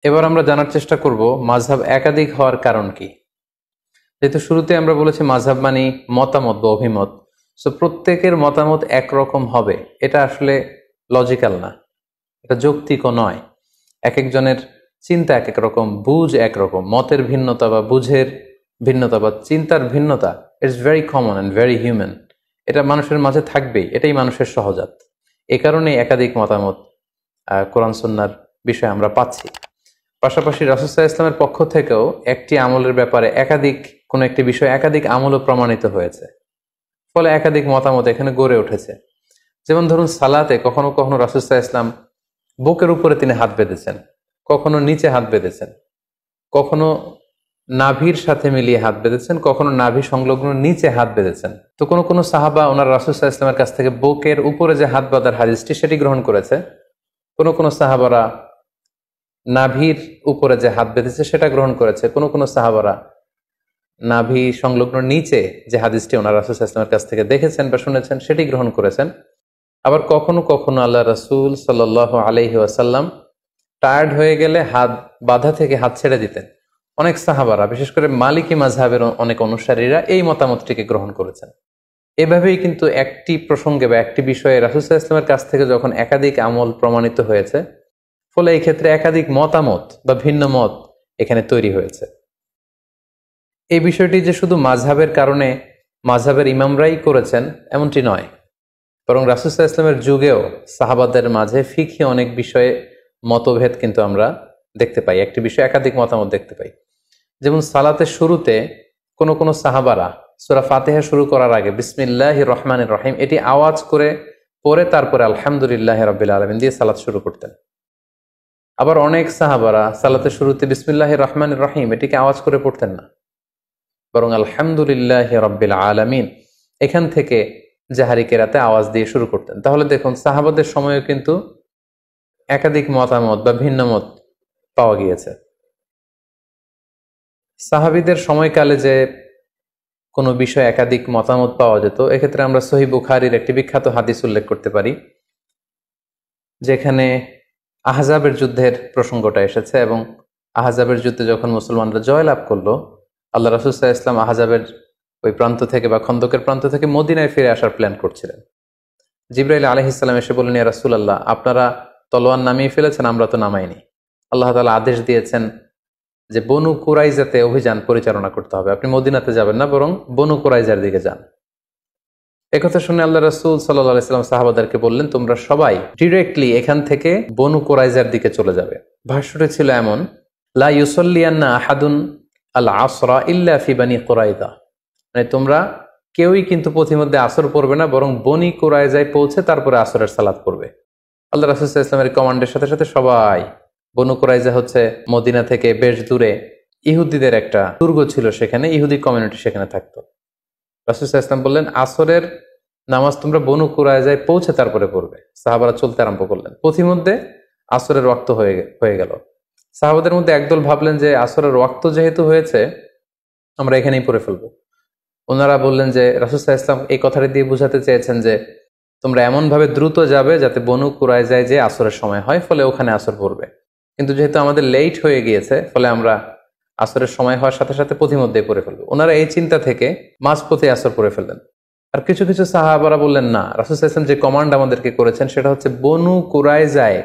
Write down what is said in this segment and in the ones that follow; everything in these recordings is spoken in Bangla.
এবার আমরা জানার চেষ্টা করব মাযহাব একাধিক হওয়ার কারণ কি। যেহেতু শুরুতে আমরা বলেছি মাযহাব মানে মতামত বা অভিমত, সো প্রত্যেকের মতামত একরকম হবে এটা আসলে লজিক্যাল না, এটা যৌক্তিকও নয়। এক একজনের চিন্তা এক এক রকম, বুঝ একরকম, মতের ভিন্নতা বা বুঝের ভিন্নতা বা চিন্তার ভিন্নতা it's very common and very human. এটা মানুষের মাঝে থাকবেই, এটাই মানুষের সহজাত। এ কারণেই একাধিক মতামত কোরআন সুন্নাহর বিষয়ে আমরা পাচ্ছি। পাশাপাশি রাসূল সাল্লাল্লাহু আলাইহি ওয়াসাল্লামের পক্ষ থেকেও একটি আমলের ব্যাপারে একাধিক কোনো একটি বিষয় একাধিক আমলও প্রমাণিত হয়েছে, ফলে একাধিক মতামত এখানে গড়ে উঠেছে। যেমন ধরুন সালাতে কখনো কখনো রাসূল সাল্লাল্লাহু আলাইহি ওয়াসাল্লাম বুকের উপরে তিনি হাত বেঁধেছেন, কখনো নিচে হাত বেঁধেছেন, কখনো নাভির সাথে মিলিয়ে হাত বেঁধেছেন, কখনো নাভি সংলগ্ন নিচে হাত বেঁধেছেন। তো কোনো কোনো সাহাবা ওনার রাসূল সাল্লাল্লাহু আলাইহি ওয়াসাল্লামের কাছ থেকে বুকের উপরে যে হাত বাঁধার হাদিসটি সেটি গ্রহণ করেছে। কোনো কোনো সাহাবারা নাভির উপরে যে হাত বেঁধেছে সেটা গ্রহণ করেছে। কোনো কোনো সাহাবারা নাভি সংলগ্ন নিচে যে হাদিসটি ওনার রাসূল সাল্লাল্লাহু আলাইহি ওয়াসাল্লামের কাছ থেকে দেখেছেন বা শুনেছেন সেটি গ্রহণ করেছেন। আবার কখনো কখনো আল্লাহ রাসূল সাল্লাল্লাহু আলাইহি ওয়াসাল্লাম টায়ার্ড হয়ে গেলে হাত বাঁধা থেকে হাত ছেড়ে দিতেন। অনেক সাহাবারা, বিশেষ করে মালিকি মাযহাবের অনেক অনুসারীরা এই মতামতটিকে গ্রহণ করেছেন। এভাবেই কিন্তু একটি প্রসঙ্গে বা একটি বিষয়ে রাসূল সাল্লাল্লাহু আলাইহি ওয়াসাল্লামের কাছ থেকে যখন একাধিক আমল প্রমাণিত হয়েছে, ফলে এই ক্ষেত্রে একাধিক মতামত বা ভিন্ন মত এখানে তৈরি হয়েছে। এই বিষয়টি যে শুধু মাযহাবের কারণে মাযহাবের ইমামরাই করেছেন এমনটি নয়, বরং রাসূল সাল্লাল্লাহু আলাইহি ওয়াসাল্লামের যুগেও সাহাবাদের মাঝে ফিকহি অনেক বিষয়ে মতভেদ কিন্তু আমরা দেখতে পাই, একটি বিষয়ে একাধিক মতামত দেখতে পাই। যেমন সালাতের শুরুতে কোনো কোনো সাহাবারা সূরা ফাতিহা শুরু করার আগে বিসমিল্লাহির রহমানির রহিম এটি আওয়াজ করে পরে তারপরে আলহামদুলিল্লাহি রাব্বিল আলামিন দিয়ে সালাত শুরু করতেন। আবার অনেক সাহাবারা সালাতের শুরুতে বিসমিল্লাহির রহমানির রহিম এটিকে আওয়াজ করে পড়তেন না, বরং আলহামদুলিল্লাহি রাব্বিল আলামিন এখান থেকে জাহারি কেরাতে আওয়াজ দিয়ে শুরু করতেন। তাহলে দেখুন সাহাবাদের সময়েও কিন্তু একাধিক মতামত বা ভিন্ন মত পাওয়া গিয়েছে। সাহাবীদের সময়কালে যে কোনো বিষয়ে একাধিক মতামত পাওয়া যেত, এক্ষেত্রে আমরা সহিহ বুখারীর একটি বিখ্যাত হাদিস উল্লেখ করতে পারি, যেখানে আহজাবের যুদ্ধের প্রসঙ্গটা এসেছে এবং আহজাবের যুদ্ধে যখন মুসলমানরা জয়লাভ করলো, আল্লাহ রাসূল সাল্লাল্লাহু আলাইহি ওয়াসাল্লাম আহজাবের ওই প্রান্ত থেকে বা খন্দকের প্রান্ত থেকে মদিনায় ফিরে আসার প্ল্যান করছিলেন। জিবরাইল আলাইহিস সালাম এসে বললেন, ইয়া রাসূলুল্লাহ, আপনারা তলোয়ার নামিয়ে ফেলেছেন, আমরা তো নামাইনি। আল্লাহ তাআলা আদেশ দিয়েছেন যে বনু কুরাইজাতে অভিযান পরিচালনা করতে হবে, আপনি মদিনাতে যাবেন না, বরং বনু কুরাইজার দিকে যান। একথা শুনে আল্লাহ রাসূল সাল্লাল্লাহু আলাইহি ওয়াসাল্লাম সাহাবাদেরকে বললেন, তোমরা সবাই ডিরেক্টলি এখান থেকে বনু কুরাইজার দিকে চলে যাবে। ভাষ্যটি ছিল এমন, লা ইউসাল্লিয়ান্না আহাদুন আল আসরা ইল্লা ফি বানি কুরাইজা, মানে তোমরা কেউই কিন্তু পথিমধ্যে আসর পড়বে না, বরং বনি কুরাইজায় পৌঁছে তারপরে আসরের সালাত পড়বে। আল্লাহ রাসূল সাল্লাল্লাহু আলাইহি ওয়াসাল্লামের কমান্ডের সাথে সাথে সবাই, বনু কুরাইজা হচ্ছে মদিনা থেকে বেশ দূরে, ইহুদিদের একটা দুর্গ ছিল, সেখানে ইহুদি কমিউনিটি সেখানে থাকতো। রাসূল সাল্লাল্লাহু আলাইহি ওয়াসাল্লাম বললেন, আসরের নামাজ তোমরা বনু কুরাইজায় পৌঁছে তারপরে পড়বে। সাহাবারা চলতে আরম্ভ করলেন, পথিমধ্যে আসরের ওয়াক্ত হয়ে গেল। সাহাবাদের মধ্যে একদল ভাবলেন যে আসরের ওয়াক্ত যেহেতু হয়েছে আমরা এখানেই পড়ে ফেলবো। ওনারা বললেন যে রাসূল সাল্লাল্লাহু আলাইহি ওয়াসাল্লাম এই কথাটি দিয়ে বোঝাতে চেয়েছেন যে তোমরা এমন ভাবে দ্রুত যাবে যাতে বনু কুরাইজায় যে আসরের সময় হয়, ফলে ওখানে আসর পড়বে। কিন্তু যেহেতু আমাদের লেট হয়ে গিয়েছে, ফলে আমরা আসরের সময় হওয়ার সাথে সাথে পথিমধ্যেই পড়ে ফেলবো। ওনারা এই চিন্তা থেকে মাঝপথে আসর পড়ে ফেললেন। আর কিছু কিছু সাহাবারা বললেন, না, রাসূল সাল্লাল্লাহু আলাইহি ওয়াসাল্লাম যে কমান্ড আমাদেরকে করেছেন সেটা হচ্ছে বনু কুরাইজায়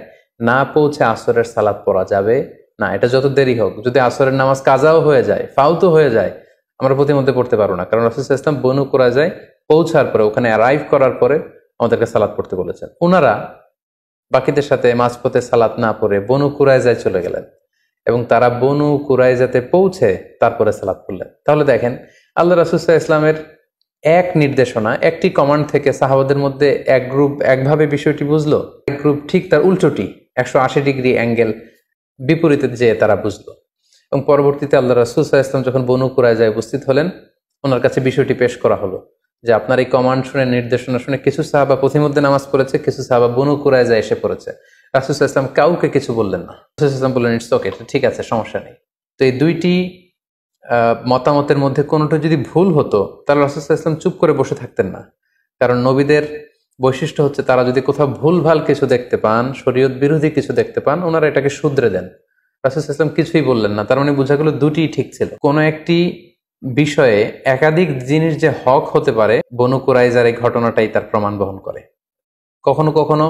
না পৌঁছে আসরের সালাত পড়া যাবে না, এটা যত দেরি হোক, যদি আসরের নামাজ কাজাও হয়ে যায়, ফাউতও হয়ে যায়, আমরা প্রতিমধ্যে পড়তে পারবো না, কারণ রাসূল সাল্লাল্লাহু আলাইহি ওয়াসাল্লাম বনু কুরাইজায় পৌঁছার পরে, ওখানে অ্যারাইভ করার পরে আমাদেরকে সালাত পড়তে বলেছেন। ওনারা বাকিদের সাথে মাঝপথে সালাত না পড়ে বনু কুরাইজায় চলে গেলেন এবং তারা বনু কুরাইজাতে পৌঁছে তারপরে সালাত পড়লেন। তাহলে দেখেন আল্লাহ রাসূল সাল্লাল্লাহু আলাইহি ওয়াসাল্লামের এক নির্দেশনা, একটি কমান্ড থেকে সাহাবাদের মধ্যে এক গ্রুপ একভাবে বিষয়টি বুঝলো, এক গ্রুপ ঠিক তার উল্টোটি 180 ডিগ্রি অ্যাঙ্গেল বিপরীতে যেয়ে তারা বুঝলো। এবং পরবর্তীতে আল্লাহ রাসূল সাল্লাল্লাহু আলাইহি ওয়াসাল্লাম যখন বনু কুরাইজায় উপস্থিত হলেন, ওনার কাছে বিষয়টি পেশ করা হলো যে আপনার এই কমান্ড শুনে, নির্দেশনা শুনে কিছু সাহাবা পথিমধ্যে নামাজ পড়েছে, কিছু সাহাবা বনু কুরাইজায় এসে পড়েছে। রাসূল সাল্লাল্লাহু আলাইহি ওয়াসাল্লাম কাউকে কিছু বললেন না। রাসূল সাল্লাল্লাহু আলাইহি ওয়াসাল্লাম বললেন, ইটস ওকে, ঠিক আছে, সমস্যা নেই। তো এই দুইটি মতামতের মধ্যে কোনোটা যদি ভুল হতো তাহলে রাসূল সাল্লাল্লাহু আলাইহি ওয়াসাল্লাম চুপ করে বসে থাকতেন না, কারণ নবীদের বৈশিষ্ট্য হচ্ছে তারা যদি কোথাও ভুলভাল কিছু দেখতে পান, শরীয়ত বিরোধী কিছু দেখতে পান, ওনারা এটাকে শুধরে দেন। রাসূল সাল্লাল্লাহু আলাইহি ওয়াসাল্লাম কিছুই বললেন না, তার মানে বোঝা গেল দুটিই ঠিক ছিল। কোনো একটি বিষয়ে একাধিক জিনিস যে হক হতে পারে, বনু কুরাইজার এই ঘটনাটাই তার প্রমাণ বহন করে। কখনো কখনো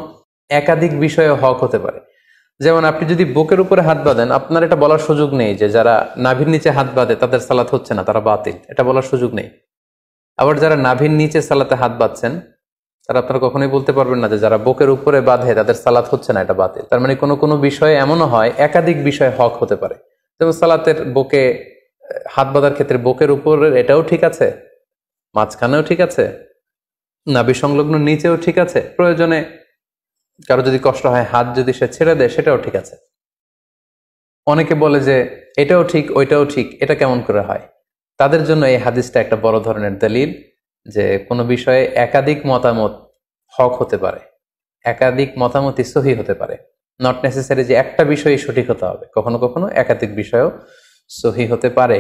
একাধিক বিষয়ে হক হতে পারে। যেমন আপনি যদি বুকের উপরে হাত বাঁধেন, আপনার এটা বলার সুযোগ নেই যে যারা নাভির নিচে হাত বাঁধে তাদের সালাত হচ্ছে না, তারা বাতিল, এটা বলার সুযোগ নেই। আবার যারা নাভির নিচে সালাতে হাত বাঁধছেন, তারা আপনারা কখনোই বলতে পারবেন না যে যারা বুকের উপরে বাঁধে তাদের সালাত হচ্ছে না, এটা বাতিল। তার মানে কোনো কোনো বিষয়ে এমনও হয় একাধিক বিষয়ে হক হতে পারে। যেমন সালাতের বুকে হাত বাঁধার ক্ষেত্রে বুকের উপরে এটাও ঠিক আছে, মাঝখানেও ঠিক আছে, নাভি সংলগ্ন নিচেও ঠিক আছে, প্রয়োজনে কারো যদি কষ্ট হয় হাত যদি সে ছেড়ে দেয় সেটাও ঠিক আছে। অনেকে বলে যে এটাও ঠিক ওইটাও ঠিক, এটা কেমন করে হয়? তাদের জন্য এই হাদিসটা একটা বড় ধরনের দলিল যে কোনো বিষয়ে একাধিক মতামত হক হতে পারে, একাধিক মতামতই সহি হতে পারে। নট নেসেসারি যে একটা বিষয়ই সঠিক হতে হবে, কখনো কখনো একাধিক বিষয়ও সহি হতে পারে।